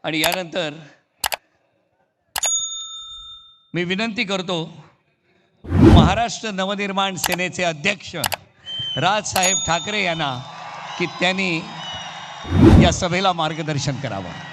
आणि यानंतर मी विनंती करतो महाराष्ट्र नवनिर्माण सेनेचे अध्यक्ष राजसाहेब ठाकरे यांना की त्यांनी या सभेला मार्गदर्शन करावं.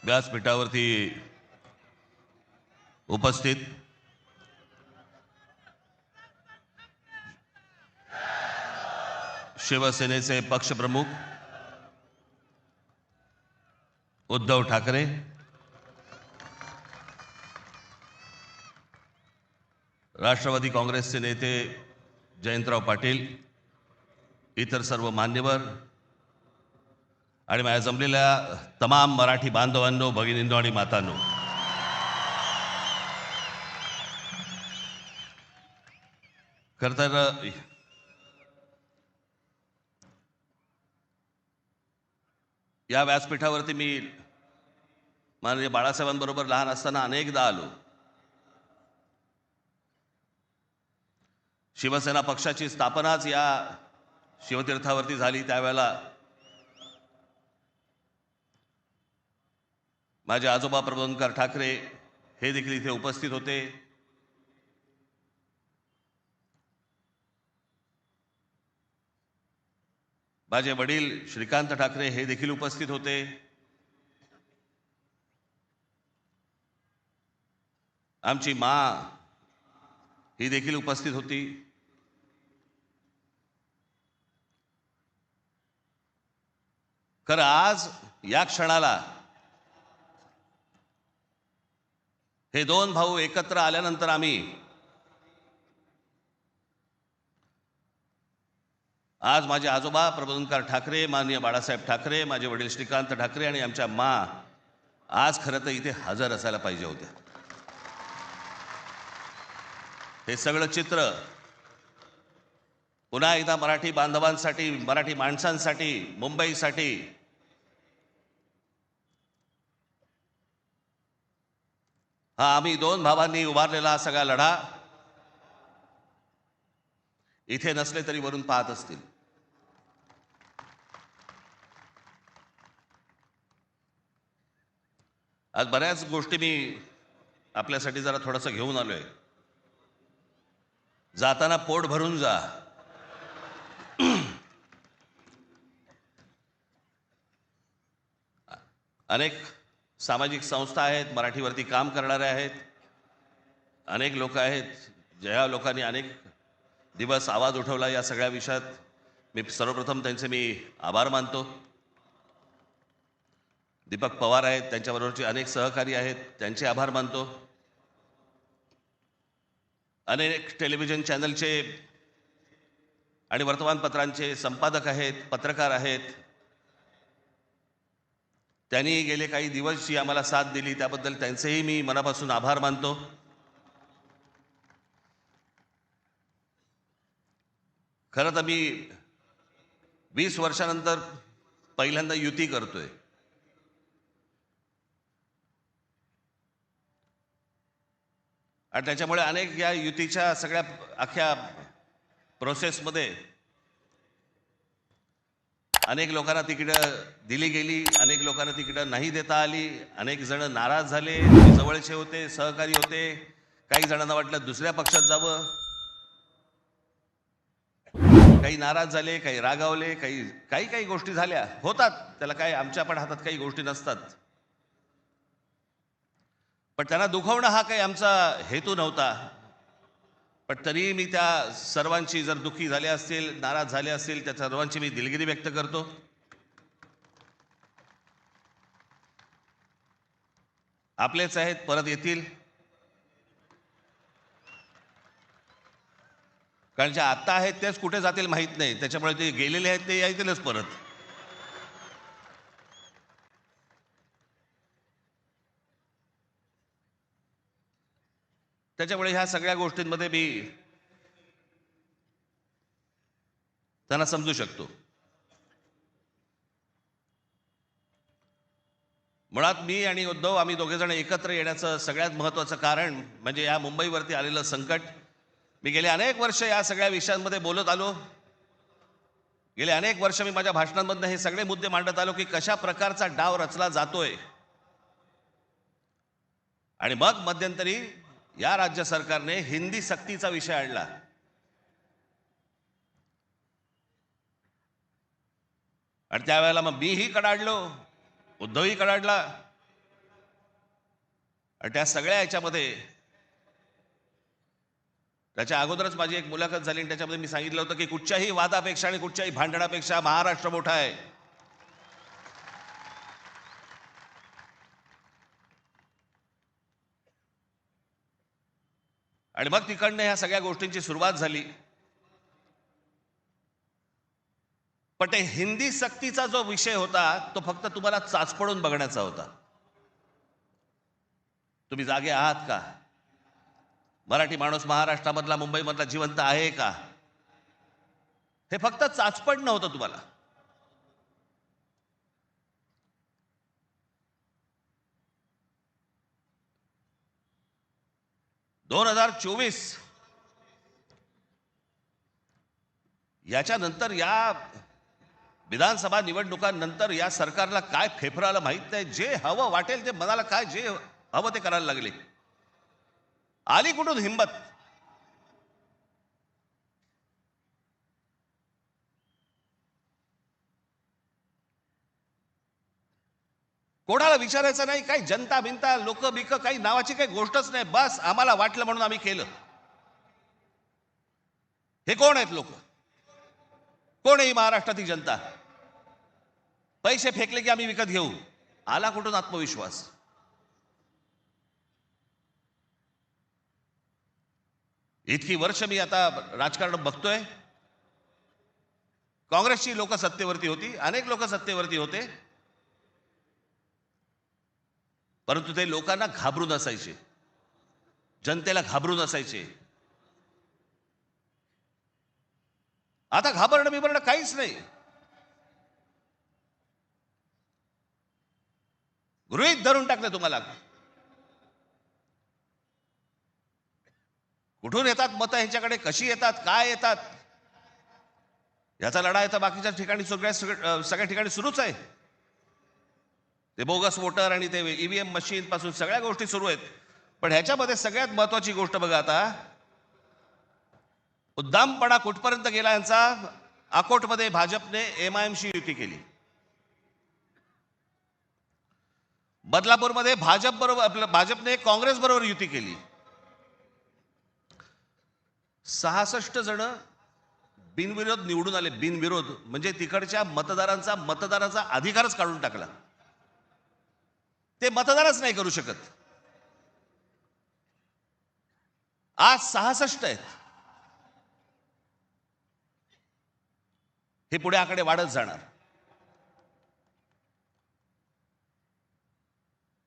व्यासपीठावरती उपस्थित शिवसेनेचे पक्षप्रमुख उद्धव ठाकरे, राष्ट्रवादी काँग्रेसचे नेते जयंतराव पाटील, इतर सर्व मान्यवर आणि माझ्या जमलेल्या तमाम मराठी बांधवांनो, भगिनींनो आणि मातांनो, खरं तर या व्यासपीठावरती मी माननीय बाळासाहेबांबरोबर लहान असताना अनेकदा आलो. शिवसेना पक्षाची स्थापनाच या शिवतीर्थावरती झाली. त्यावेळेला माझे आजोबा प्रबोधनकार ठाकरे हे देखील इथे उपस्थित होते. माझे वडील श्रीकांत ठाकरे हे देखील उपस्थित होते. आमची माँ ही देखील उपस्थित होती. खरं आज या क्षणाला हे दोन भाऊ एकत्र आल्यानंतर आज माझे आजोबा प्रबोधनकार ठाकरे, माननीय बाळासाहेब ठाकरे, माझे वडील श्रीकांत ठाकरे आणि आमच्या माँ आज खरं तर इथे हजर असायला पाहिजे होत्या. हे सगळं चित्र पुन्हा एकदा मराठी बांधवांसाठी, मराठी माणसांसाठी, मुंबईसाठी हा आम्ही दोन भावांनी उभारलेला हा सगळा लढा इथे नसले तरी वरून पाहत असतील. आज बऱ्याच गोष्टी मी आपल्यासाठी जरा थोडंसं घेऊन आलोय. जाताना पोट भरून जा. अनेक सामाजिक संस्था आहेत, मराठीवरती काम करणारे आहेत, अनेक लोक आहेत, ज्या लोकांनी अनेक दिवस आवाज उठवला या सगळ्या विषयात. मी सर्वप्रथम त्यांचे मी आभार मानतो. दीपक पवार आहेत, त्यांच्याबरोबरचे अनेक सहकारी आहेत, त्यांचे आभार मानतो. अनेक टेलिव्हिजन चॅनलचे आणि वर्तमानपत्रांचे संपादक आहेत, पत्रकार आहेत, त्यांनी गेले काही दिवस जी आम्हाला साथ दिली त्याबद्दल त्यांचेही मी मनापासून आभार मानतो. खरं तर मी 20 वर्षानंतर पहिल्यांदा युती करतोय. आणि त्याच्यामुळे अनेक या युतीच्या सगळ्या अख्ख्या प्रोसेसमध्ये अनेक लोकांना तिकीटं दिली गेली, अनेक लोकांना तिकीटं नाही देता आली, अनेक जण नाराज झाले, जवळचे होते, सहकारी होते, काही जणांना वाटलं दुसऱ्या पक्षात जावं, काही नाराज झाले, काही रागावले, काही गोष्टी झाल्या, होतात. त्याला काय, आमच्या पण हातात काही गोष्टी नसतात. पण त्यांना दुखवणं हा काही आमचा हेतू नव्हता. पण तरी मी त्या सर्वांची, जर दुःखी झाले असतील, नाराज झाले असतील, त्या सर्वांची मी दिलगिरी व्यक्त करतो. आपलेच आहेत, परत येतील. कारण जे आत्ता आहेत तेच कुठे जातील माहीत नाही, त्याच्यामुळे ते गेलेले आहेत ते येतीलच परत. त्याच्यामुळे ह्या सगळ्या गोष्टींमध्ये मी त्यांना समजू शकतो. मुळात मी आणि उद्धव आम्ही दोघेजण एकत्र येण्याचं सगळ्यात महत्त्वाचं कारण म्हणजे या मुंबईवरती आलेलं संकट. मी गेले अनेक वर्ष या सगळ्या विषयांमध्ये बोलत आलो. गेले अनेक वर्ष मी माझ्या भाषणांमधनं हे सगळे मुद्दे मांडत आलो की कशा प्रकारचा डाव रचला जातोय. आणि मग मध्यंतरी या राज्य सरकारने हिंदी सक्तीचा विषय आणला. आणि त्यावेळेला मग मीही कडाडलो, उद्धवही कडाडला. आणि त्या सगळ्या याच्यामध्ये त्याच्या अगोदरच माझी एक मुलाखत झाली आणि त्याच्यामध्ये मी सांगितलं होतं की कुठच्याही वादापेक्षा आणि कुठच्याही भांडणापेक्षा महाराष्ट्र मोठा आहे. आणि मग तिकडनं ह्या सगळ्या गोष्टींची सुरुवात झाली. पण ते हिंदी सक्तीचा जो विषय होता तो फक्त तुम्हाला चाचपडून बघण्याचा होता. तुम्ही जागे आहात का? मराठी माणूस महाराष्ट्रामधला मुंबईमधला जिवंत आहे का? हे फक्त चाचपडणं होतं तुम्हाला. (2024) याच्यानंतर या विधानसभा निवडणुकांनंतर या सरकारला काय फेफराला माहित नाही. जे हवं वाटेल ते मनाला काय जे हवं ते करायला लागले. आली कुठून हिंमत? कोणाला विचारायचं नाही. काही जनता बिनता लोक बिक काही नावाची काही गोष्टच नाही. बस आम्हाला वाटलं म्हणून आम्ही केलं. हे कोण आहेत लोक? कोण आहे महाराष्ट्रातील जनता? पैसे फेकले की आम्ही विकत घेऊ. आला कुठून आत्मविश्वास? इतकी वर्ष मी आता राजकारण बघतोय. काँग्रेसची लोक सत्तेवरती होती, अनेक लोक सत्तेवरती होते, परंतु ते लोकांना घाबरून असायचे, जनतेला घाबरून असायचे. आता घाबरणं बिबरणं काहीच नाही. गृहीत धरून टाकलं तुम्हाला. कुठून येतात मतं ह्यांच्याकडे, कशी येतात, काय येतात, याचा लढा तर बाकीच्या ठिकाणी सगळ्या ठिकाणी सुरूच आहे. ते बोगस वोटर आणि ते ईव्हीएम मशीन पासून सगळ्या गोष्टी सुरू आहेत. पण ह्याच्यामध्ये सगळ्यात महत्वाची गोष्ट बघा, आता उद्दामपणा कुठपर्यंत गेला यांचा. अकोटमध्ये भाजपने एमआयएमशी युती केली. बदलापूरमध्ये भाजपने काँग्रेस बरोबर युती केली. 66 जण बिनविरोध निवडून आले. बिनविरोध म्हणजे तिकडच्या मतदारांचा अधिकारच काढून टाकला. ते मतदानच नाही करू शकत. आज 66 आहेत. हे पुढे आकडे वाढत जाणार.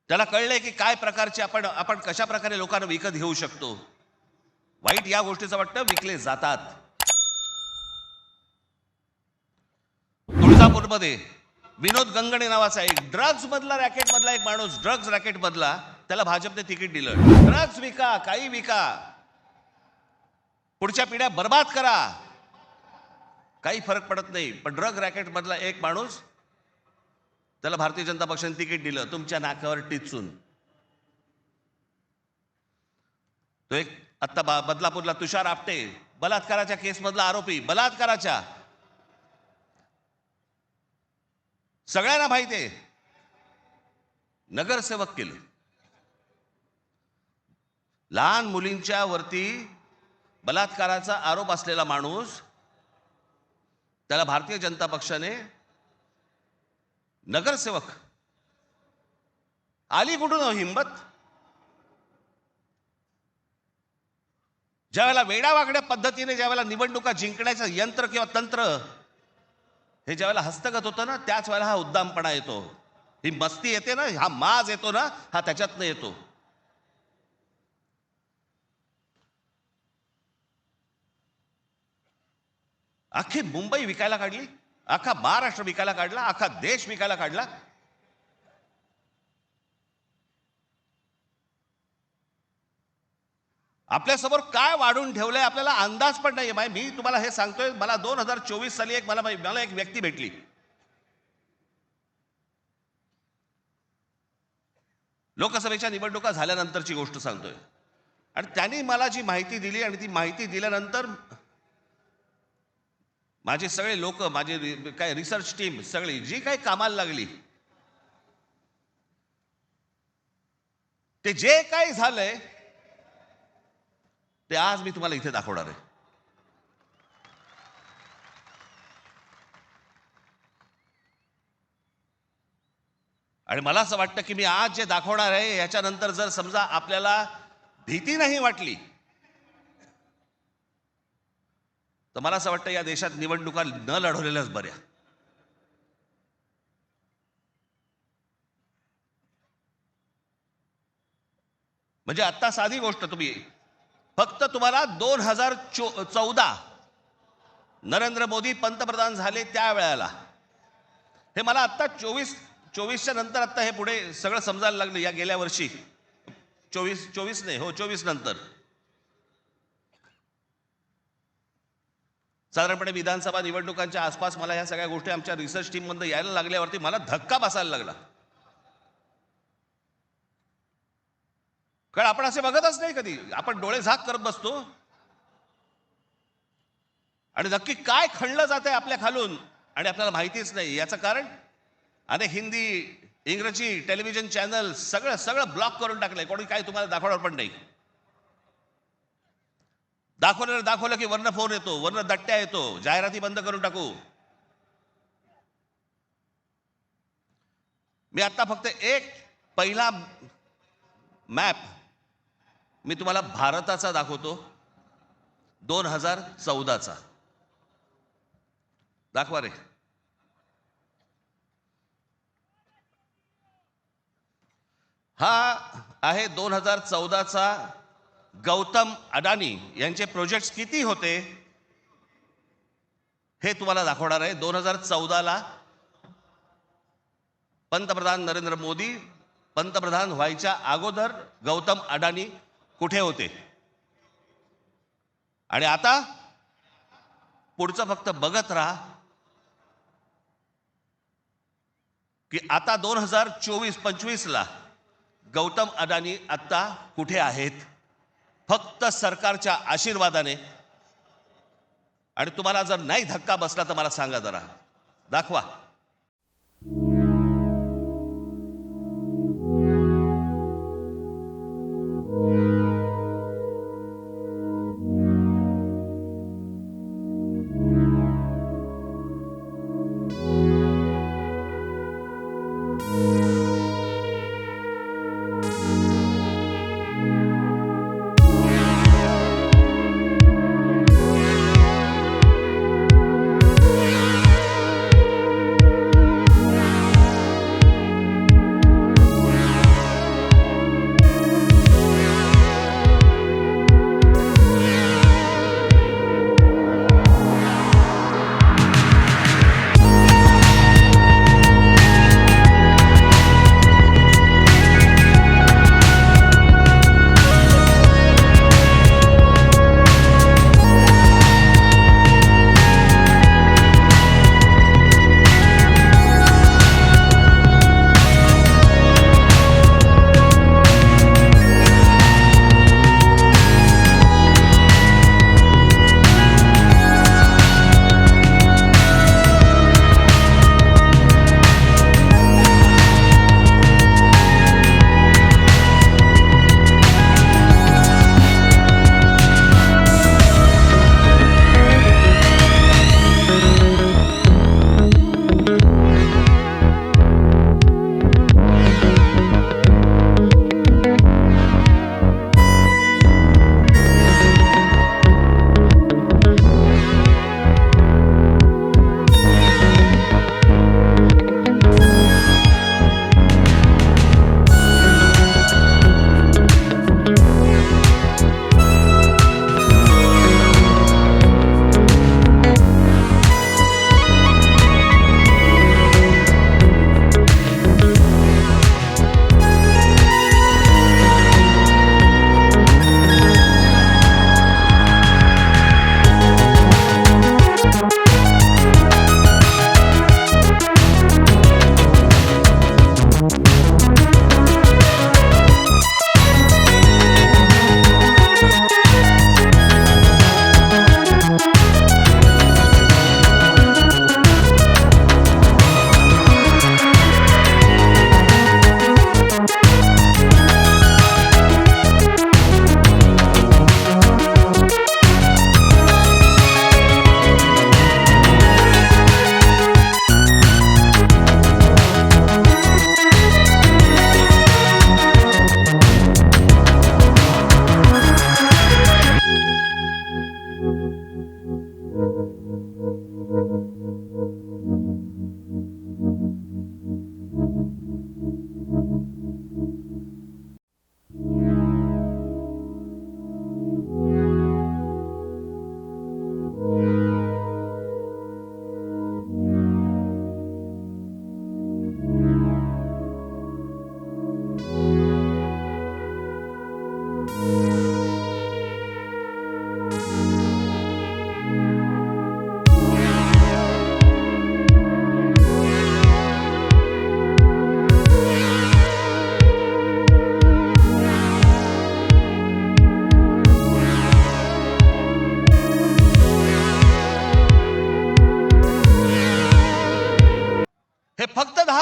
त्याला कळलंय की काय प्रकारचे आपण कशा प्रकारे लोकांना विकत घेऊ शकतो. वाईट या गोष्टीचं वाटतं विकले जातात. तुळजापूरमध्ये विनोद गंगणे नावाचा एक ड्रग्ज मधला रॅकेट मधला एक माणूस, ड्रग्ज रॅकेट मधला, त्याला भाजपने तिकीट दिलं. ड्रग्ज विका, काही विका, पुढच्या पिढ्या बर्बाद करा, काही फरक पडत नाही. पण ड्रग रॅकेट मधला एक माणूस, त्याला भारतीय जनता पक्षाने तिकीट दिलं तुमच्या नाकावर टिचून. तो एक आता बदलापूरला तुषार आपटे, बलात्काराच्या केसमधला आरोपी, बलात्काराच्या, सगळ्यांना माहिती आहे, नगरसेवक केले. लहान मुलींच्या वरती बलात्काराचा आरोप असलेला माणूस, त्याला भारतीय जनता पक्षाने नगरसेवक. आली कुठून हिंमत? ज्यावेळेला वेडावागड्या पद्धतीने ज्यावेळेला निवडणुका जिंकण्याचं यंत्र किंवा तंत्र हे ज्यावेळेला हस्तगत होतं ना, त्याच वेळेला हा उद्दामपणा येतो, ही मस्ती येते ना, हा माज येतो ना, हा त्याच्यातनं येतो. अख्खी मुंबई विकायला काढली, अख्खा महाराष्ट्र विकायला काढला, अख्खा देश विकायला काढला. आपल्यासमोर काय वाढून ठेवलंय आपल्याला अंदाज पण नाहीये. मी तुम्हाला हे सांगतोय, मला 2024 साली मला एक व्यक्ती भेटली. लोकसभेच्या निवडणुका झाल्यानंतरची गोष्ट सांगतोय. आणि त्यांनी मला जी माहिती दिली आणि ती माहिती दिल्यानंतर माझे सगळे लोक, माझे काय रिसर्च टीम सगळी जी काही कामाला लागली, ते जे काही झालंय ते आज मी तुम्हाला इथे दाखवणार आहे. आणि मला असं वाटतं की मी आज जे दाखवणार आहे याच्यानंतर जर समजा आपल्याला भीती नाही वाटली तर मला असं वाटतं या देशात निवडणुका न लढवलेल्याच बऱ्या. म्हणजे आता साधी गोष्ट, फक्त तुम्हाला 2014 नरेंद्र मोदी पंतप्रधान झाले त्या वेळेला, हे मला आता 24च्या नंतर आता हे पुढे सगळं समजायला लागलं. या गेल्या वर्षी 24 नंतर साधारणपणे विधानसभा निवडणुकांच्या आसपास मला ह्या सगळ्या गोष्टी आमच्या रिसर्च टीम मध्ये यायला लागल्यावरती मला धक्का बसायला लागला. कारण आपण असे बघतच नाही कधी, आपण डोळे झाक करत बसतो आणि नक्की काय खणलं जात आहे आपल्या खालून आणि आपल्याला माहितीच नाही. याचं कारण अनेक हिंदी इंग्रजी टेलिव्हिजन चॅनल सगळं ब्लॉक करून टाकलंय. कोणी काय तुम्हाला दाखवणार पण नाही. दाखवलं की वरनं फोन येतो, वरनं दट्ट्या येतो, जाहिराती बंद करून टाकू. मी आता फक्त एक पहिला मॅप मी तुम्हाला भारताचा दाखवतो, 2014चा. दाखवा रे. हा आहे 2014चा गौतम अडानी यांचे प्रोजेक्ट्स किती होते हे तुम्हाला दाखवणार आहे. 2014ला पंतप्रधान नरेंद्र मोदी पंतप्रधान व्हायच्या अगोदर गौतम अडानी कुठे होते आणि आता पुढचं फक्त बघत राहा की आता 2024-25ला गौतम अडानी आता कुठे आहेत. फक्त सरकारच्या आशीर्वादाने. आणि तुम्हाला जर नाही धक्का बसला तर मला सांगा, जरा दाखवा.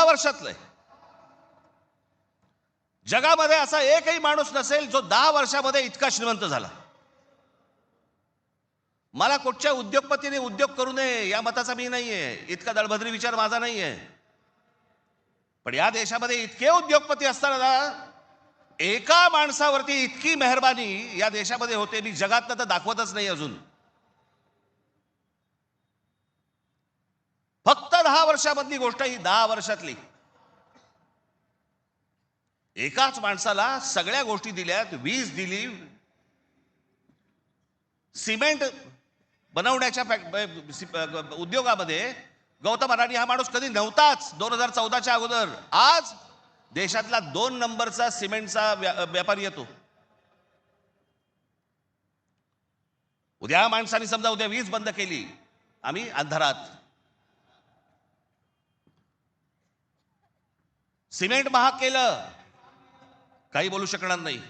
वर्षातलं आहे. जगामध्ये असा एकही माणूस नसेल जो 10 वर्षामध्ये इतका श्रीमंत झाला. मला कुठच्या उद्योगपतीने उद्योग करू नये या मताचा मी नाहीये, इतका दळभद्री विचार माझा नाहीये. पण या देशामध्ये इतके उद्योगपती असताना एका माणसावरती इतकी मेहरबानी या देशामध्ये होते, मी जगात तर दाखवतच नाही अजून. फक्त 10 वर्षामधली गोष्ट ही 10 वर्षातली. एकाच माणसाला सगळ्या गोष्टी दिल्यात, वीज दिली, सिमेंट बनवण्याच्या उद्योगामध्ये गौतम अडाणी हा माणूस कधी नव्हताच 2014च्या अगोदर. आज देशातला 2 नंबरचा सिमेंटचा व्यापारी येतो. उद्या माणसाने समजा उद्या वीज बंद केली, आम्ही अंधारात. सिमेंट महाग केलं, काही बोलू शकणार नाही.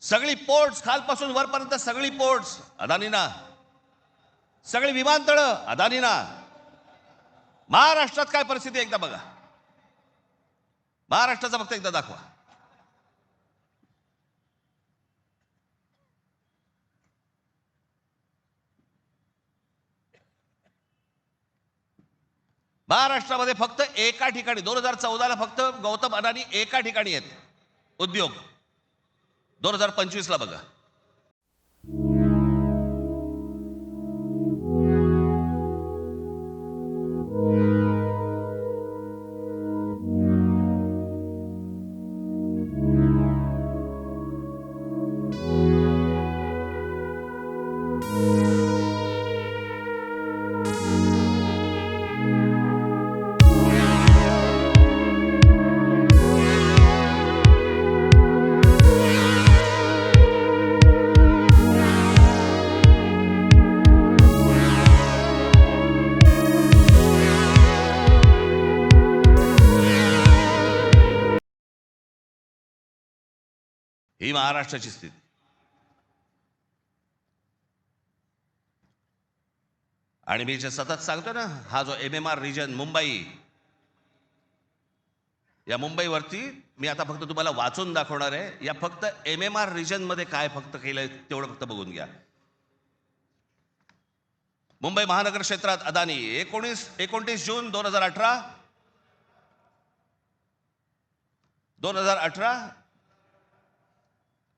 सगळी पोर्ट्स खालपासून वरपर्यंत सगळी पोर्ट्स अदानीना, सगळी विमानतळं अदानीना. महाराष्ट्रात काय परिस्थिती एकदा बघा, महाराष्ट्राचं फक्त एकदा दाखवा. महाराष्ट्रामध्ये फक्त एका ठिकाणी 2014ला फक्त गौतम अडाणी एका ठिकाणी आहेत उद्योग. 2025ला बघा. ही महाराष्ट्राची स्थिती. आणि मी जे सतत सांगतो ना, हा जो MMR रिजन मुंबई, या मुंबईवरती मी आता फक्त तुम्हाला वाचून दाखवणार आहे. या फक्त MMR रिजन मध्ये काय फक्त केलंय तेवढं फक्त बघून घ्या. मुंबई महानगर क्षेत्रात अदानी 29 जून 2018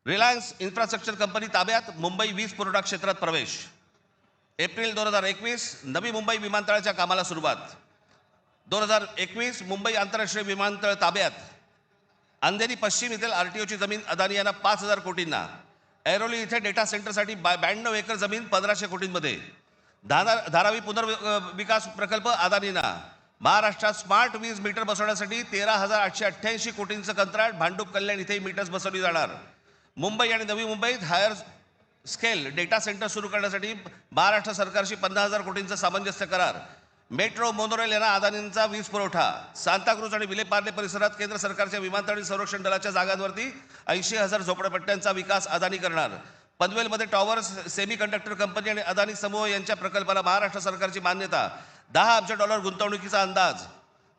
रिलायन्स इन्फ्रास्ट्रक्चर कंपनी ताब्यात मुंबई वीज पुरवठा क्षेत्रात प्रवेश. एप्रिल 2021 नवी मुंबई विमानतळाच्या कामाला सुरुवात. 2021 मुंबई आंतरराष्ट्रीय विमानतळ ताब्यात. अंधेरी पश्चिम येथील RTOची जमीन अदानी यांना 5,000 कोटींना. ऐरोली इथे डेटा सेंटरसाठी 92 एकर जमीन 1,500 कोटींमध्ये. धारावी पुनर्विकास प्रकल्प अदानींना. महाराष्ट्रात स्मार्ट वीज मीटर बसवण्यासाठी 13,888 कोटींचं कंत्राट. भांडूप कल्याण इथे मीटर्स बसवली जाणार. मुंबई आणि नवी मुंबईत हायर स्केल डेटा सेंटर सुरू करण्यासाठी महाराष्ट्र सरकारशी 50,000 कोटींचा सामंजस्य करार. मेट्रो मोनोरेल यांना अदानींचा वीज पुरवठा. सांताक्रूज आणि विलेपार्ले परिसरात केंद्र सरकारच्या विमानतळ आणि संरक्षण दलाच्या जागांवरती 80,000 झोपडपट्ट्यांचा विकास अदानी करणार. पनवेलमध्ये टॉवर्स सेमी कंडक्टर कंपनी आणि अदानी समूह यांच्या प्रकल्पाला महाराष्ट्र सरकारची मान्यता. $10 अब्ज गुंतवणुकीचा अंदाज.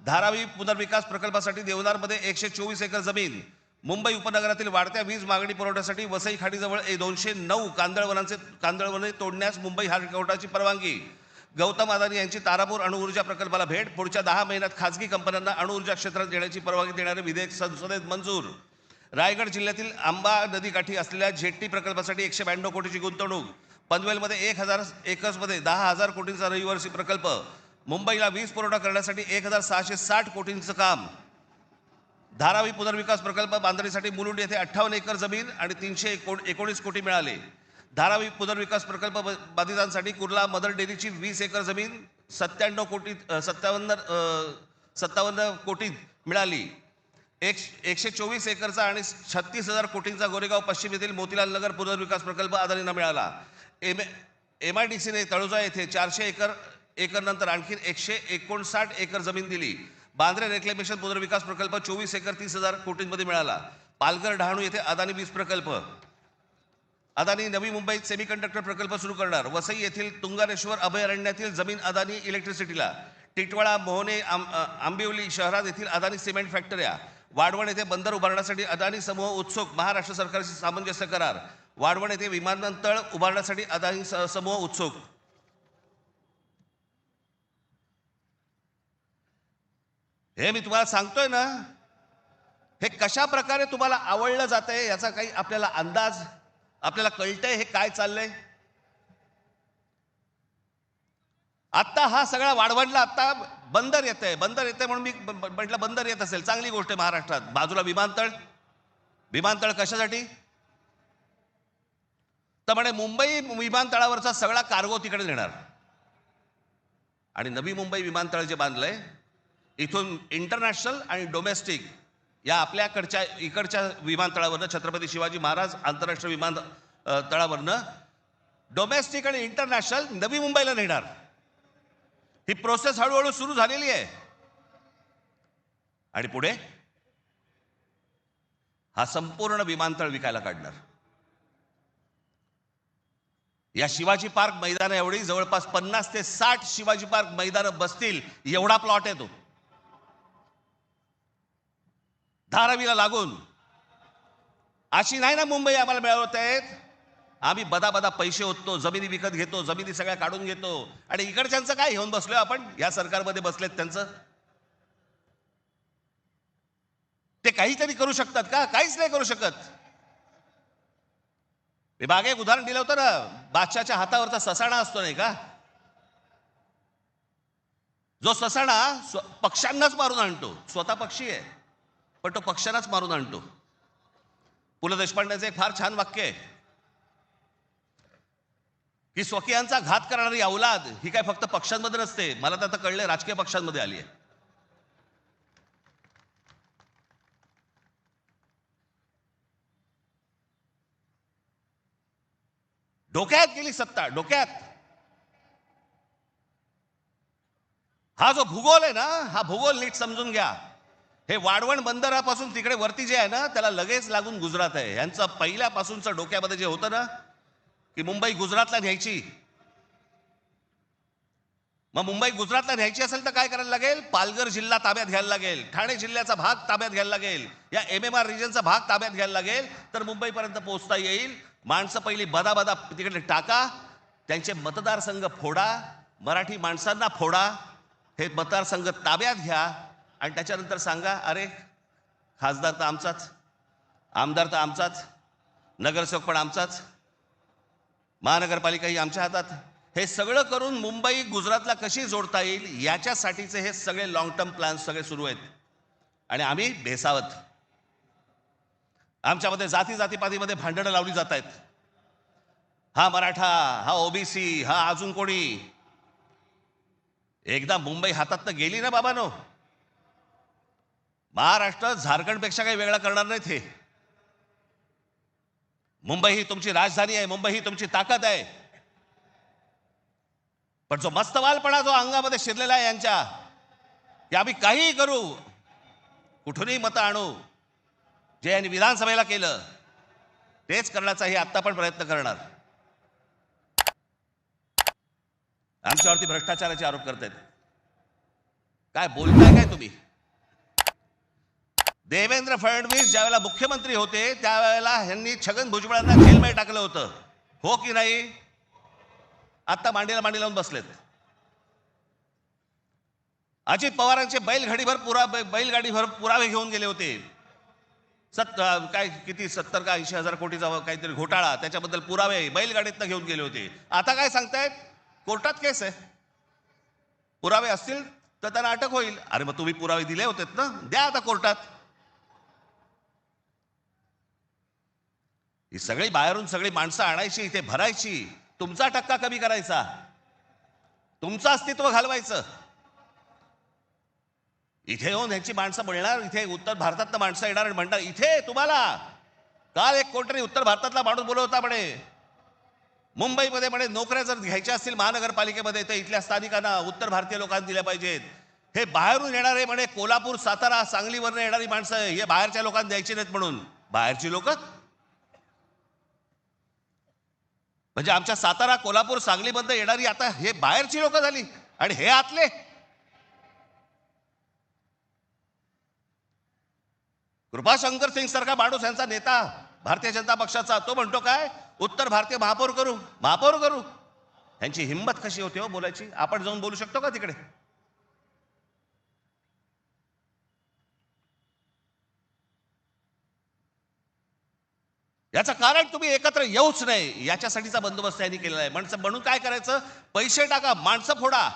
धारावी पुनर्विकास प्रकल्पासाठी देवनारमध्ये 124 एकर जमीन. मुंबई उपनगरातील वाढत्या वीज मागणी पुरवठ्यासाठी वसई खाडीजवळ 209 कांदळवने तोडण्यास मुंबई हायकोर्टाची परवानगी. गौतम अदानी यांची तारापूर अणुऊर्जा प्रकल्पाला भेट. पुढच्या 10 महिन्यात खासगी कंपन्यांना अणुऊर्जा क्षेत्रात येण्याची परवानगी देणारे विधेयक संसदेत मंजूर. रायगड जिल्ह्यातील आंबा नदीकाठी असलेल्या जेट्टी प्रकल्पासाठी 192 कोटीची गुंतवणूक. पनवेलमध्ये 1,000 एकर्समध्ये 10,000 कोटींचा रहिवासी प्रकल्प. मुंबईला वीज पुरवठा करण्यासाठी 1,660 कोटींचं काम. धारावी पुनर्विकास प्रकल्प बांधणीसाठी मुलुंड येथे 58 एकर जमीन आणि 319 कोटी मिळाले. धारावी पुनर्विकास प्रकल्प बाधितांसाठी कुर्ला मदर डेअरीची 20 एकर जमीन 57 कोटीत मिळाली. 124 एकरचा आणि 36,000 कोटींचा गोरेगाव पश्चिम येथील मोतीलाल नगर पुनर्विकास प्रकल्प अदानींना मिळाला. MIDCने तळोजा येथे 400 एकर नंतर आणखी 159 एकर जमीन दिली. बांद्रे रेक्लेमेशन पुनर्विकास प्रकल्प 24 एकर 30,000 कोटींमध्ये मिळाला. पालघर डहाणू येथे अदानी वीज प्रकल्प. अदानी नवी मुंबईत सेमीकंडक्टर प्रकल्प सुरू करणार. वसई येथील तुंगारेश्वर अभयारण्यातील जमीन अदानी इलेक्ट्रिसिटीला. टिटवाळा, मोहने, आंबिवली शहरात येथील अदानी सिमेंट फॅक्टऱ्या. वाढवण येथे बंदर उभारण्यासाठी अदानी समूह उत्सुक. महाराष्ट्र सरकारशी सामंजस्य करार. वाढवण येथे विमानतळ उभारण्यासाठी अदानी समूह उत्सुक. हे मी तुम्हाला सांगतोय ना, हे कशा प्रकारे तुम्हाला आवडलं जातंय याचा काही आपल्याला अंदाज, आपल्याला कळतंय हे काय चाललंय. आता हा सगळा वाढवणला आता बंदर येतंय म्हणून मी म्हटलं बंदर येत असेल, चांगली गोष्ट आहे. महाराष्ट्रात बाजूला विमानतळ कशासाठी तर म्हणे मुंबई विमानतळावरचा सगळा कार्गो तिकडे नेणार. आणि नवी मुंबई विमानतळ जे बांधलंय इथून इंटरनॅशनल आणि डोमेस्टिक या आपल्याकडच्या इकडच्या विमानतळावरनं, छत्रपती शिवाजी महाराज आंतरराष्ट्रीय विमानतळावरनं डोमेस्टिक आणि इंटरनॅशनल नवी मुंबईला नेणार. ही प्रोसेस हळूहळू सुरू झालेली आहे. आणि पुढे हा संपूर्ण विमानतळ विकायला काढणार. या शिवाजी पार्क मैदान एवढी जवळपास 50 ते 60 शिवाजी पार्क मैदानं बसतील एवढा प्लॉट आहे तो, धारावीला लागून. अशी नाही ना मुंबई आम्हाला मिळवत आहेत. आम्ही बदा पैसे ओततो, जमिनी विकत घेतो, जमिनी सगळ्या काढून घेतो. आणि इकडच्यांचं काय घेऊन बसलोय आपण, या सरकारमध्ये बसलेत त्यांचं. ते काहीतरी करू शकतात का? काहीच नाही करू शकत. मी मागे एक उदाहरण दिलं होतं ना, बादशाच्या हातावरचा ससाणा असतो नाही का, जो ससाणा पक्ष्यांनाच मारून आणतो. स्वतः पक्षी आहे पण तो पक्ष्यांनाच मारून आणतो. पु ल देशपांडेचं एक फार छान वाक्य आहे की स्वकीयांचा घात करणारी औलाद ही काय फक्त पक्षांमध्ये नसते, मला तर आता कळलंय राजकीय पक्षांमध्ये आली आहे. डोक्यात गेली सत्ता, डोक्यात. हा जो भूगोल आहे ना, हा भूगोल नीट समजून घ्या. हे वाढवण बंदरापासून तिकडे वरती जे आहे ना, त्याला लगेच लागून गुजरात आहे. यांचं पहिल्यापासूनचं डोक्यामध्ये जे होतं ना की मुंबई गुजरातला न्यायची. मग मुंबई गुजरातला न्यायची असेल तर काय करायला लागेल? पालघर जिल्हा ताब्यात घ्यायला लागेल, ठाणे जिल्ह्याचा भाग ताब्यात घ्यायला लागेल, या MMR रिजनचा भाग ताब्यात घ्यायला लागेल, तर मुंबईपर्यंत पोहोचता येईल. माणसं पहिली बदा तिकडे टाका, त्यांचे मतदारसंघ फोडा, मराठी माणसांना फोडा, हे मतदारसंघ ताब्यात घ्या आणि त्याच्यानंतर सांगा अरे खासदार तर आमचाच, आमदार तर आमचाच, नगरसेवक पण आमचाच, महानगरपालिका ही आमच्या हातात. हे सगळं करून मुंबई गुजरातला कशी जोडता येईल याच्यासाठीचे हे सगळे लॉंग टर्म प्लॅन सगळे सुरू आहेत. आणि आम्ही भेसावत, आमच्यामध्ये जातीपातीमध्ये भांडणं लावली जात आहेत. हा मराठा, हा OBC, हा अजून कोणी. एकदा मुंबई हातात गेली ना बाबानो, महाराष्ट्र झारखंडपेक्षा काही वेगळा करणार नाहीत. हे मुंबई ही तुमची राजधानी आहे, मुंबई ही तुमची ताकद आहे. पण जो मस्तवालपणा जो अंगामध्ये शिरलेला आहे यांच्या, की आम्ही काहीही करू, कुठूनही मतं आणू, जे यांनी विधानसभेला केलं तेच करण्याचाही आत्ता पण प्रयत्न करणार. आमच्यावरती भ्रष्टाचाराचे आरोप करतायत. काय बोलताय काय तुम्ही? देवेंद्र फडणवीस ज्यावेळेला मुख्यमंत्री होते त्यावेळेला यांनी छगन भुजबळांना जेलमध्ये टाकलं होतं, हो की नाही? आता मांडीला मांडी लावून बसलेत. अजित पवारांचे बैलगाडीभर पुरावे घेऊन गेले होते. काय किती 70 का 80 हजार कोटीचा काहीतरी घोटाळा, त्याच्याबद्दल पुरावे बैलगाडीतनं घेऊन गेले होते. आता काय सांगतायत? कोर्टात केस आहे, पुरावे असतील तर त्यांना अटक होईल. अरे मग तुम्ही पुरावे दिले होतेत ना, द्या आता कोर्टात. ही सगळी बाहेरून सगळी माणसं आणायची, इथे भरायची, तुमचा टक्का कमी करायचा, तुमचं अस्तित्व घालवायचं. इथे येऊन ह्यांची माणसं मिळणार, इथे उत्तर भारतातनं माणसं येणार आणि म्हणणार इथे तुम्हाला. काल एक कोणतरी उत्तर भारतातला माणूस बोलवता म्हणे, मुंबईमध्ये म्हणे नोकऱ्या जर घ्यायच्या असतील महानगरपालिकेमध्ये तर इथल्या स्थानिकांना, उत्तर भारतीय लोकांना दिल्या पाहिजेत. हे बाहेरून येणारे म्हणे कोल्हापूर, सातारा, सांगलीवरनं येणारी माणसं हे बाहेरच्या लोकांना द्यायची नाहीत म्हणून. बाहेरची लोक म्हणजे आमच्या सातारा, कोल्हापूर, सांगलीमध्ये येणारी आता हे बाहेरची लोक झाली आणि हे आतले. कृपाशंकर सिंग सारखा माणूस यांचा नेता भारतीय जनता पक्षाचा, तो म्हणतो काय, उत्तर भारतीय महापौर करू, महापौर करू. यांची हिंमत कशी होती हो बोलायची? आपण जाऊन बोलू शकतो का तिकडे? याचं कारण तुम्ही एकत्र येऊच नाही याच्यासाठीचा बंदोबस्त यांनी केलेला आहे. म्हणून काय करायचं, पैसे टाका, माणसं फोडा.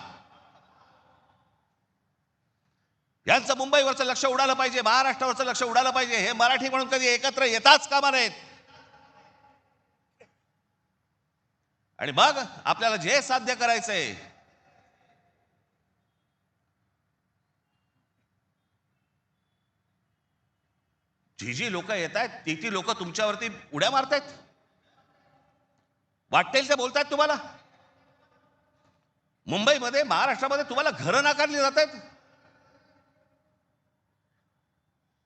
यांचं मुंबईवरचं लक्ष उडालं पाहिजे, महाराष्ट्रावरचं लक्ष उडालं पाहिजे. हे मराठी म्हणून कधी एकत्र येताच कामा नयेत. आणि मग आपल्याला जे साध्य करायचंय, जी लोक येत आहेत ती लोक तुमच्यावरती उड्या मारतायत, वाटेल ते बोलतायत तुम्हाला. मुंबईमध्ये, महाराष्ट्रामध्ये तुम्हाला घरं नाकारली जात आहेत.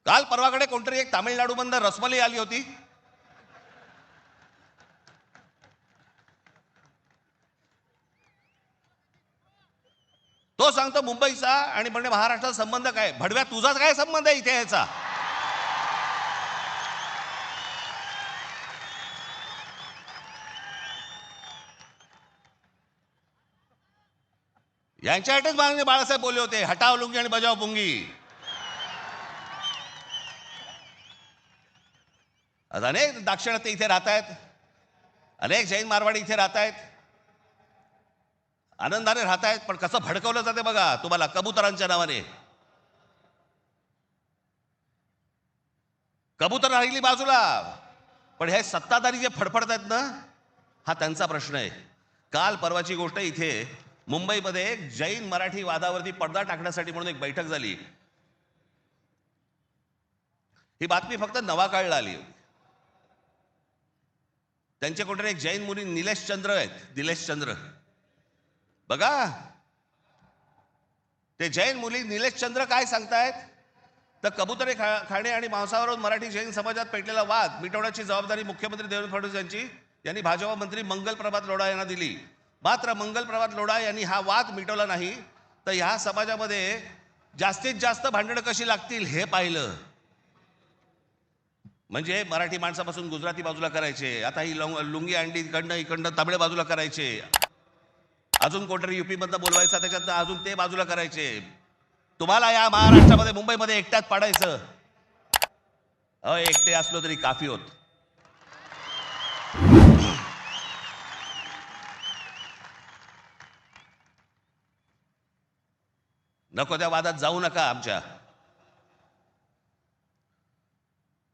काल परवाकडे कोणतरी एक तामिळनाडूमधून रसमलाई आली होती. तो सांगतो मुंबईचा आणि म्हणजे महाराष्ट्राचा संबंध काय? भडव्या, तुझाच काय संबंध आहे इथे याचा? यांच्यासाठीच माननीय बाळासाहेब बोलले होते, हटाव लुंगी आणि बजाव पुंगी. आज अनेक दाक्षिणात्य इथे राहत आहेत, अनेक जैन मारवाडी इथे राहत आहेत, आनंदाने राहत आहेत. पण कसं भडकवलं जाते बघा तुम्हाला कबुतरांच्या नावाने. कबूतर राहिली बाजूला, पण हे सत्ताधारी जे फडफडत आहेत ना, हा त्यांचा प्रश्न आहे. काल परवाची गोष्ट, इथे मुंबईमध्ये जैन मराठी वादावरती पडदा टाकण्यासाठी म्हणून एक बैठक झाली. ही बातमी फक्त नवाकाळला आली. त्यांचे कोणतरी एक जैन मुली निलेश चंद्र आहेत, निलेश चंद्र बघा. ते जैन मुली निलेश चंद्र काय सांगतायत, तर कबुतरे खाणे आणि मांसावरून मराठी जैन समाजात पेटलेला वाद मिटवण्याची जबाबदारी मुख्यमंत्री देवेंद्र फडणवीस यांनी भाजपा मंत्री मंगल प्रभात लोढा यांना दिली. मात्र मंगल प्रभात लोढा यांनी हा वाद मिटवला नाही, तर ह्या समाजामध्ये जास्तीत जास्त भांडणं कशी लागतील हे पाहिलं. म्हणजे मराठी माणसापासून गुजराती बाजूला करायचे, आता ही लुंगी अंडी इकडनं तामिळ बाजूला करायचे, अजून कोणतरी युपी मधनं बोलवायचा, त्याच्यात अजून ते बाजूला करायचे. तुम्हाला या महाराष्ट्रामध्ये, मुंबईमध्ये एकट्यात पाडायचं. एकटे असलो तरी काफी होत. नको त्या वादात जाऊ नका. आमच्या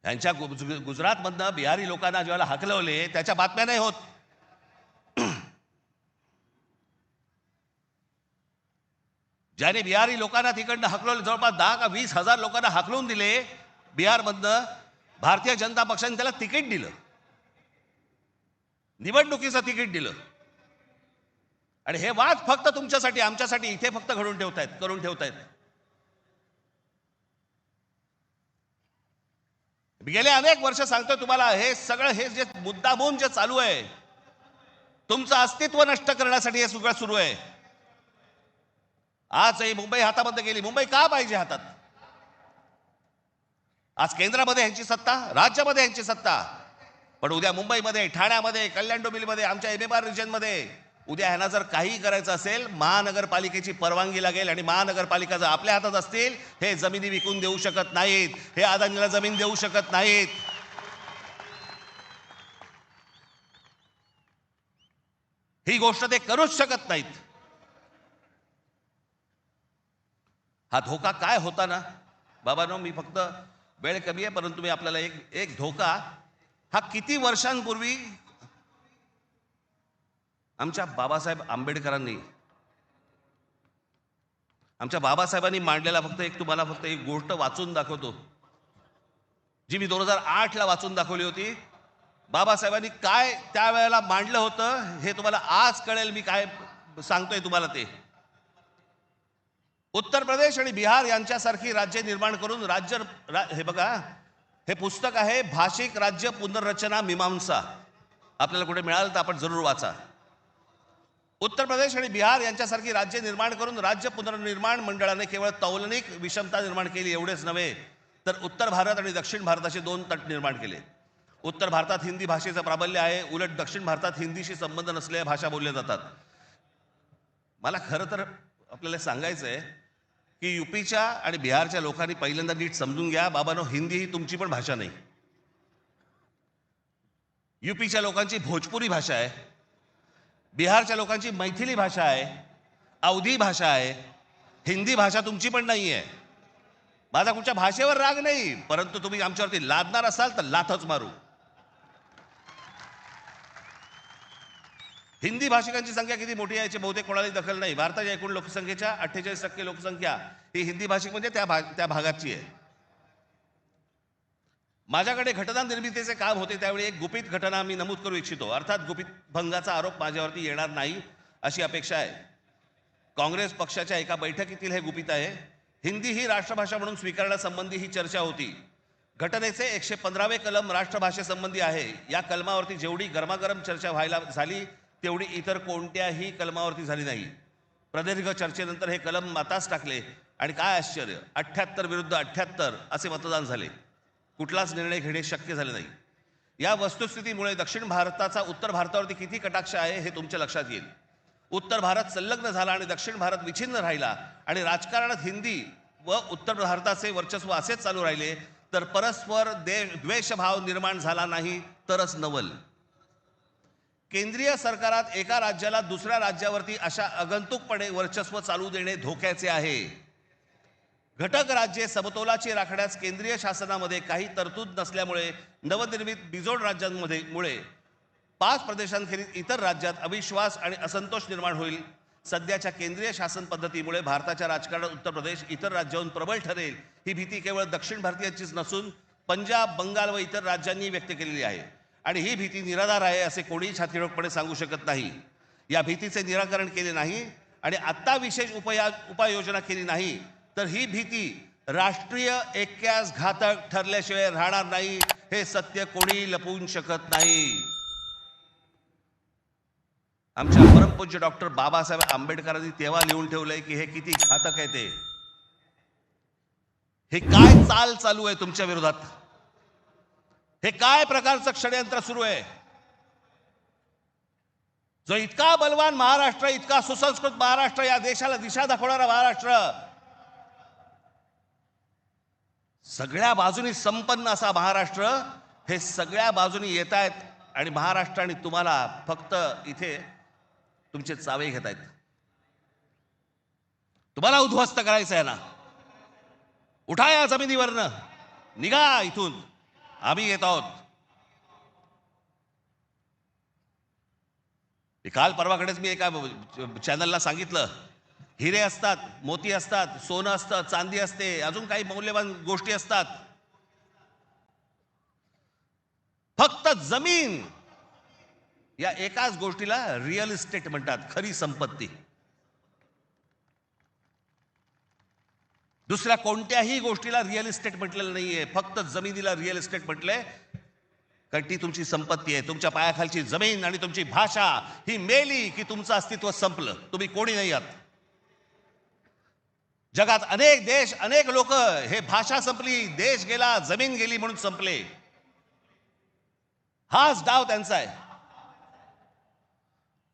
यांच्या गुजरातमधनं बिहारी लोकांना ज्यावेळेला हकलवले, त्याच्या बातम्या नाही होत. ज्याने बिहारी लोकांना तिकडनं हकलवले, जवळपास 10 का 20 हजार लोकांना हकलून दिले बिहारमधनं, भारतीय जनता पक्षाने त्याला तिकीट दिलं, निवडणुकीचं तिकीट दिलं. आणि हे वाद फक्त तुमच्यासाठी, आमच्यासाठी इथे फक्त करून ठेवतायत. गेले अनेक वर्ष सांगतोय तुम्हाला, हे सगळं हे जे मुद्दामून जे चालू आहे, तुमचं अस्तित्व नष्ट करण्यासाठी हे सगळं सुरू आहे. आज ही मुंबई हातामध्ये गेली. मुंबई का पाहिजे हातात? आज केंद्रामध्ये यांची सत्ता, राज्यामध्ये यांची सत्ता, पण उद्या मुंबईमध्ये, ठाण्यामध्ये, कल्याण डोंबिवलीमध्ये, आमच्या MMR रिजनमध्ये उद्या ह्यांना जर काही करायचं असेल, महानगरपालिकेची परवानगी लागेल. आणि महानगरपालिका जर आपल्या हातात असतील, हे जमिनी विकून देऊ शकत नाहीत, हे अदानीला जमीन देऊ शकत नाहीत. ही गोष्ट ते करूच शकत नाहीत. हा धोका काय होता ना बाबांनो, मी फक्त वेळ कमी आहे, परंतु मी आपल्याला एक धोका, हा किती वर्षांपूर्वी आमच्या बाबासाहेब आंबेडकरांनी, आमच्या बाबासाहेबांनी मांडलेला तुम्हाला फक्त एक गोष्ट वाचून दाखवतो, जी मी 2008ला वाचून दाखवली होती. बाबासाहेबांनी काय त्यावेळेला मांडलं होतं हे तुम्हाला आज कळेल. मी काय सांगतोय तुम्हाला ते. उत्तर प्रदेश आणि बिहार यांच्यासारखी राज्य निर्माण करून हे बघा, हे पुस्तक आहे भाषिक राज्य पुनर्रचना मीमांसा, आपल्याला कुठे मिळालं तर आपण जरूर वाचा. उत्तर प्रदेश आणि बिहार यांच्यासारखी राज्य निर्माण करून राज्य पुनर्निर्माण मंडळाने केवळ तौलनिक विषमता निर्माण केली एवढेच नव्हे, तर उत्तर भारत आणि दक्षिण भारताचे दोन तट निर्माण केले. उत्तर भारतात हिंदी भाषेचं प्राबल्य आहे, उलट दक्षिण भारतात हिंदीशी संबंध नसलेल्या भाषा बोलल्या जातात. मला खरं तर आपल्याला सांगायचं आहे की युपीच्या आणि बिहारच्या लोकांनी पहिल्यांदा नीट समजून घ्या, बाबांनो, हिंदी ही तुमची पण भाषा नाही. युपीच्या लोकांची भोजपुरी भाषा आहे, बिहारच्या लोकांची मैथिली भाषा आहे, अवधी भाषा आहे. हिंदी भाषा तुमची पण नाही आहे. माझा कुठच्या भाषेवर राग नाही, परंतु तुम्ही आमच्यावरती लादणार असाल तर लाथच मारू. हिंदी भाषिकांची संख्या किती मोठी आहे याची बहुतेक कोणालाही दखल नाही. भारताच्या एकूण लोकसंख्येच्या 48% लोकसंख्या ही हिंदी भाषिक म्हणजे त्या भागाची आहे. माझ्याकडे घटना निर्मितीचे काम होते त्यावेळी एक गुपित घटना मी नमूद करू इच्छितो. अर्थात गुपित भंगाचा आरोप माझ्यावरती येणार नाही अशी अपेक्षा आहे. काँग्रेस पक्षाच्या एका बैठकीतील हे गुपित आहे. हिंदी ही राष्ट्रभाषा म्हणून स्वीकारण्यासंबंधी ही चर्चा होती. घटनेचे 115वे कलम राष्ट्रभाषेसंबंधी आहे. या कलमावरती जेवढी गरमागरम चर्चा व्हायला झाली तेवढी इतर कोणत्याही कलमावरती झाली नाही. प्रदीर्घ चर्चेनंतर हे कलम माताच टाकले आणि काय आश्चर्य, 78 विरुद्ध 78 असे मतदान झाले. कुठलाच निर्णय घेणे शक्य झाले नाही. या वस्तुस्थितीमुळे दक्षिण भारताचा उत्तर भारतावरती किती कटाक्ष आहे हे तुमच्या लक्षात येईल. उत्तर भारत संलग्न झाला आणि दक्षिण भारत विच्छिन्न राहिला आणि राजकारणात हिंदी व उत्तर भारताचे वर्चस्व असेच चालू राहिले तर परस्पर द्वेषभाव निर्माण झाला नाही तरच नवल. केंद्रीय सरकारात एका राज्याला दुसऱ्या राज्यावरती अशा आगंतुकपणे वर्चस्व चालू देणे धोक्याचे आहे. घटक राज्ये समतोलाची राखण्यास केंद्रीय शासनामध्ये काही तरतूद नसल्यामुळे नवनिर्मित बिजोड राज्यांमुळे 5 प्रदेशांखेरीज इतर राज्यात अविश्वास आणि असंतोष निर्माण होईल. सध्याच्या केंद्रीय शासन पद्धतीमुळे भारताच्या राजकारणात उत्तर प्रदेश इतर राज्यांहून प्रबळ ठरेल ही भीती केवळ दक्षिण भारतीयांचीच नसून पंजाब, बंगाल व इतर राज्यांनी व्यक्त केलेली आहे. आणि ही भीती निराधार आहे असे कोणीही छातीरोखपणे सांगू शकत नाही. या भीतीचे निराकरण केले नाही आणि आत्ता विशेष उपाययोजना केली नाही तर ही भीती राष्ट्रीय ऐक्यास घातक ठरल्याशिवाय राहणार नाही. हे सत्य कोणी लपवू शकत नाही. आमच्या परमपूज्य डॉक्टर बाबासाहेब आंबेडकरांनी तेव्हा लिहून ठेवलंय की हे किती घातक आहे ते. हे काय चाल चालू आहे तुमच्या विरोधात, हे काय प्रकारचं षडयंत्र सुरू आहे. जो इतका बलवान महाराष्ट्र, इतका सुसंस्कृत महाराष्ट्र, या देशाला दिशा दाखवणारा महाराष्ट्र, सगळ्या बाजूनी संपन्न असा महाराष्ट्र, हे सगळ्या बाजूनी येत आहेत आणि महाराष्ट्राने तुम्हाला फक्त इथे तुमचे चावे घेत आहेत. तुम्हाला उद्ध्वस्त करायचं आहे ना. उठा या जमिनीवरनं, निघा इथून, आम्ही येत आहोत. काल परवाकडेच मी एका चॅनलला सांगितलं, हिरे असतात, मोती असतात, सोनं असतं, चांदी असते, अजून काही मौल्यवान गोष्टी असतात, फक्त जमीन या एकाच गोष्टीला रिअल इस्टेट म्हणतात, खरी संपत्ती. दुसऱ्या कोणत्याही गोष्टीला रिअल इस्टेट म्हटलेलं नाहीये, फक्त जमिनीला रिअल इस्टेट म्हटलंय. कारण ती तुमची संपत्ती आहे. तुमच्या पायाखालची जमीन आणि तुमची भाषा ही मेली की तुमचं अस्तित्व संपलं, तुम्ही कोणी नाही आहात. जगात अनेक देश, अनेक लोक हे भाषा संपली, देश गेला, जमीन गेली म्हणून संपले. हाच डाव त्यांचा आहे.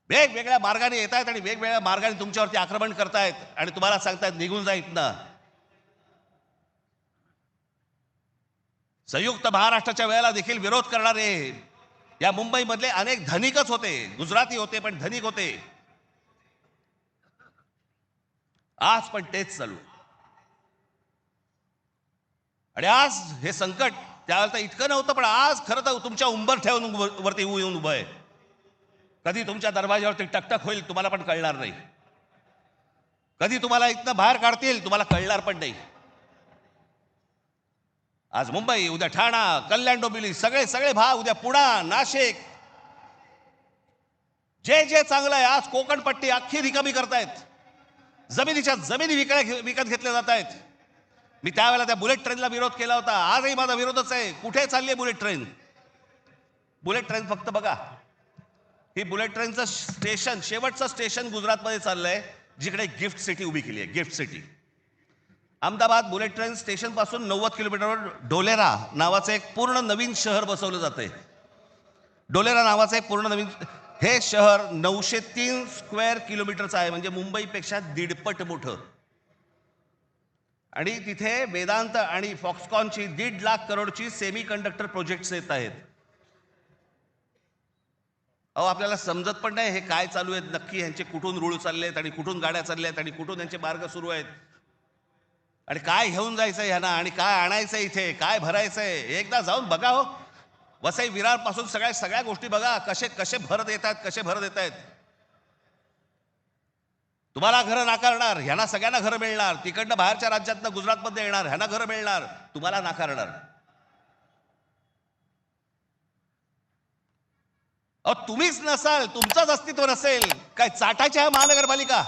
वेगवेगळ्या मार्गाने येत आहेत आणि वेगवेगळ्या मार्गाने तुमच्यावरती आक्रमण करतायत आणि तुम्हाला सांगतायत निघून जा इथनं. संयुक्त महाराष्ट्राच्या वेळेला देखील विरोध करणारे या मुंबईमधले अनेक धनिकच होते, गुजराती होते पण धनिक होते. आज पण तेच चालू. आणि आज हे संकट त्यावेळेला तर इतकं नव्हतं, पण आज खरं तर तुमच्या उंबरठ्यावरून वरती येऊन उभं आहे. कधी तुमच्या दरवाजावरती टकटक होईल तुम्हाला पण कळणार नाही. कधी तुम्हाला इथनं बाहेर काढतील तुम्हाला कळणार पण नाही. आज मुंबई, उद्या ठाणा, कल्याण, डोंबिवली, सगळे सगळे भाग, उद्या पुणा, नाशिक, जे जे चांगलं आहे, आज कोकणपट्टी अख्खी रिकामी करतायत. जमिनीच्या जमिनी विकत घेतल्या जात आहेत. मी त्यावेळेला त्या बुलेट ट्रेनला विरोध केला होता. आजही माझा विरोधच आहे. कुठे चालली आहे बुलेट ट्रेन? बुलेट ट्रेन फक्त बघा, ही बुलेट ट्रेनचं स्टेशन, शेवटचं स्टेशन गुजरातमध्ये चाललंय, जिकडे गिफ्ट सिटी उभी केली आहे. Gift city Ahmedabad bullet train station पासून 90 किलोमीटरवर डोलेरा नावाचं एक पूर्ण नवीन शहर बसवलं जातंय. डोलेरा नावाचं एक पूर्ण नवीन हे शहर 903 स्क्वेअर किलोमीटरचं आहे, म्हणजे मुंबईपेक्षा 1.5 मोठं. आणि तिथे वेदांत आणि फॉक्सकॉनची 1.5 लाख करोडची सेमी कंडक्टर प्रोजेक्ट्स येत आहेत. अहो, आपल्याला समजत पण नाही हे काय चालू आहेत नक्की, ह्यांचे कुठून रूळ चालले आहेत आणि कुठून गाड्या चालल्या आहेत आणि कुठून यांचे मार्ग सुरू आहेत आणि काय घेऊन जायचंय ह्यांना आणि काय आणायचंय, इथे काय भरायचंय. एकदा जाऊन बघा हो, वसई विरार पासून सगळ्या गोष्टी बघा, कसे कसे भर देतात, कसे भर देत आहेत. तुम्हाला घरं नाकारणार, ह्यांना सगळ्यांना घरं मिळणार. तिकडनं बाहेरच्या राज्यातनं गुजरातमध्ये येणार, ह्यांना घरं मिळणार, तुम्हाला नाकारणार. अहो, तुम्हीच नसाल, तुमचंच अस्तित्व नसेल, काय चाटायची आहे महानगरपालिका?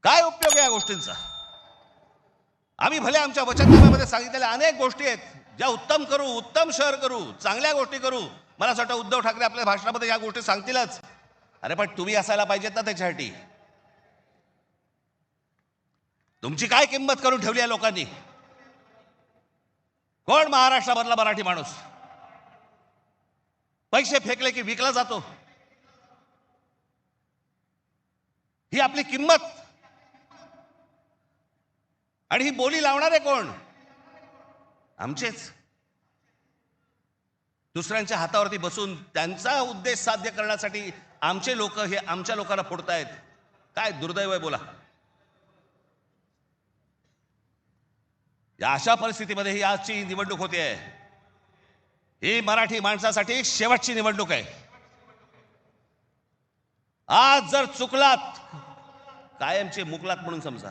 काय उपयोग आहे या गोष्टींचा? आम्ही भले आमच्या वचननाम्यामध्ये सांगितलेल्या अनेक गोष्टी आहेत ज्या उत्तम करू, उत्तम शहर करू, चांगल्या गोष्टी करू. मला असं वाटतं उद्धव ठाकरे आपल्या भाषणामध्ये या गोष्टी सांगतीलच. अरे पण तुम्ही असायला पाहिजेत ना त्याच्यासाठी. तुमची काय किंमत करून ठेवली आहे लोकांनी? कोण महाराष्ट्रामधला मराठी माणूस पैसे फेकले की विकला जातो? ही आपली किंमत. आणि ही बोली लावणारे कोण? आमचेच. दुसऱ्यांच्या हातावरती बसून त्यांचा उद्देश साध्य करण्यासाठी आमचे लोक हे आमच्या लोकांना फोडतायत. काय दुर्दैव आहे बोला. या अशा परिस्थितीमध्ये ही आजची निवडणूक होते आहे. ही मराठी माणसासाठी शेवटची निवडणूक आहे. आज जर चुकलात, कायमचे मुकलात म्हणून समजा.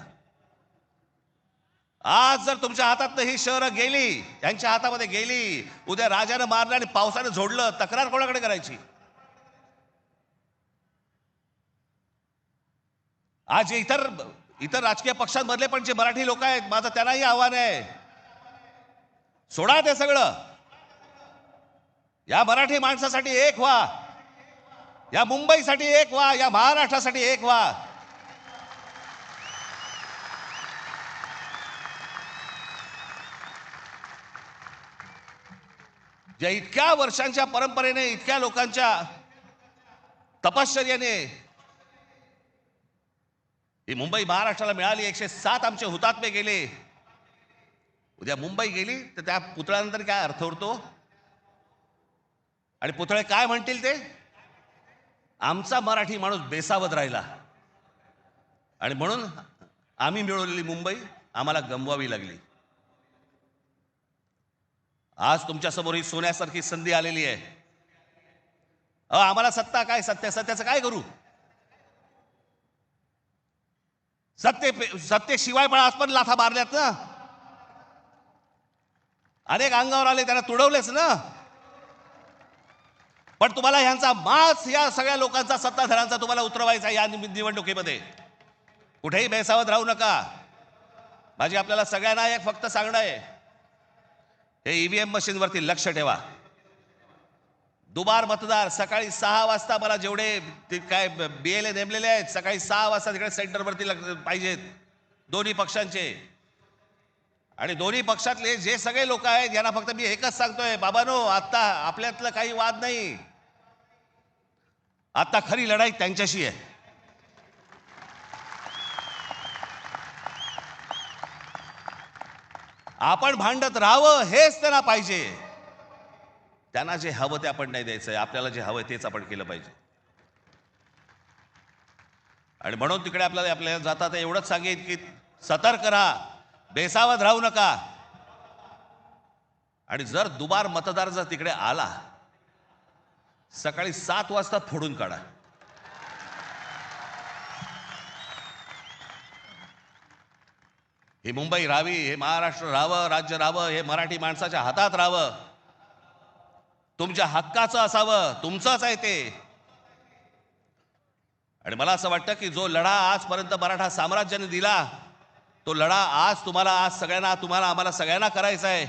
आज जर तुमच्या हातातनं ही शहरं गेली, यांच्या हातामध्ये गेली, उद्या राजानं मारलं आणि पावसानं झोडलं, तक्रार कोणाकडे करायची? आज इतर राजकीय पक्षांमधले पण जे मराठी लोक आहेत, माझं त्यांनाही आव्हान आहे, सोडा ते सगळं. या मराठी माणसासाठी एक व्हा, या मुंबईसाठी एक व्हा, या महाराष्ट्रासाठी एक व्हा. ज्या इतक्या वर्षांच्या परंपरेने, इतक्या लोकांच्या तपश्चर्याने ही मुंबई महाराष्ट्राला मिळाली. 107 आमचे हुतात्मे गेले. उद्या मुंबई गेली तर त्या पुतळ्यानंतर काय अर्थ उरतो? आणि पुतळे काय म्हणतील ते? आमचा मराठी माणूस बेसावध राहिला आणि म्हणून आम्ही मिळवलेली मुंबई आम्हाला गमवावी लागली. आज तुमच्या समोर ही सोन्यासारखी संधी आलेली आहे. आम्हाला सत्ता काय, सत्याचं काय करू? सत्तेशिवाय पण आज पण लाथा मारल्यात ना. अनेक अंगावर आले, त्यांना तुडवलेच ना. पण तुम्हाला ह्यांचा मास, या सगळ्या लोकांचा, सत्ताधाऱ्यांचा तुम्हाला उतरवायचा या निवडणुकीमध्ये. कुठेही बेसावध राहू नका. माझी आपल्याला सगळ्यांना एक फक्त सांगणं आहे, हे ईव्हीएम मशीनवरती लक्ष ठेवा. दुबार मतदार सकाळी 6 वाजता, मला जेवढे काय BLA नेमलेले आहेत, सकाळी 6 वाजता तिकडे सेंटरवरती पाहिजेत दोन्ही पक्षांचे. आणि दोन्ही पक्षातले जे सगळे लोक आहेत यांना फक्त मी एकच सांगतोय, बाबांनो, आता आपल्यातलं काही वाद नाही. आता खरी लढाई त्यांच्याशी आहे. आपण भांडत राहावं हेच त्यांना पाहिजे. त्यांना जे हवं ते आपण नाही द्यायचंय. आपल्याला जे हवंय तेच आपण केलं पाहिजे. आणि म्हणून तिकडे आपल्याला जाता तर एवढंच सांगेन की सतर्क राहा, बेसावध राहू नका. आणि जर दुबार मतदार जर तिकडे आला, सकाळी 7 वाजता फोडून काढा. ही मुंबई राहावी, हे महाराष्ट्र राहावं, राज्य राहावं, हे मराठी माणसाच्या हातात राहावं, तुमच्या हक्काचं असावं, तुमचंच आहे ते. आणि मला असं वाटतं की जो लढा आजपर्यंत मराठा साम्राज्याने दिला, तो लढा आज तुम्हाला, आज सगळ्यांना, तुम्हाला, आम्हाला सगळ्यांना करायचा आहे.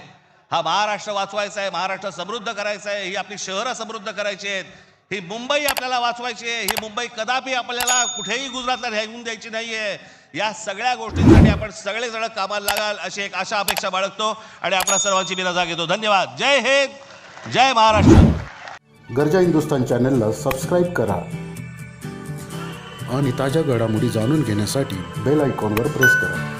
हा महाराष्ट्र वाचवायचा आहे, महाराष्ट्र समृद्ध करायचा आहे, ही आपली शहरं समृद्ध करायची आहेत, ही मुंबई आपल्याला वाचवायची आहे, ही मुंबई कदापि आपल्याला कुठेही गुजरातला राहून द्यायची नाही आहे. या सगळ्या गोष्टींसाठी आपण सगळेजण कामाला लागाल अशी एक आशा अपेक्षा बाळगतो आणि आपल्या सर्वांची मी रजा घेतो. धन्यवाद. जय हिंद, जय महाराष्ट्र. गर्जा हिंदुस्तान चॅनलला सबस्क्राईब करा आणि ताज्या घडामोडी जाणून घेण्यासाठी बेल आयकॉनवर प्रेस करा.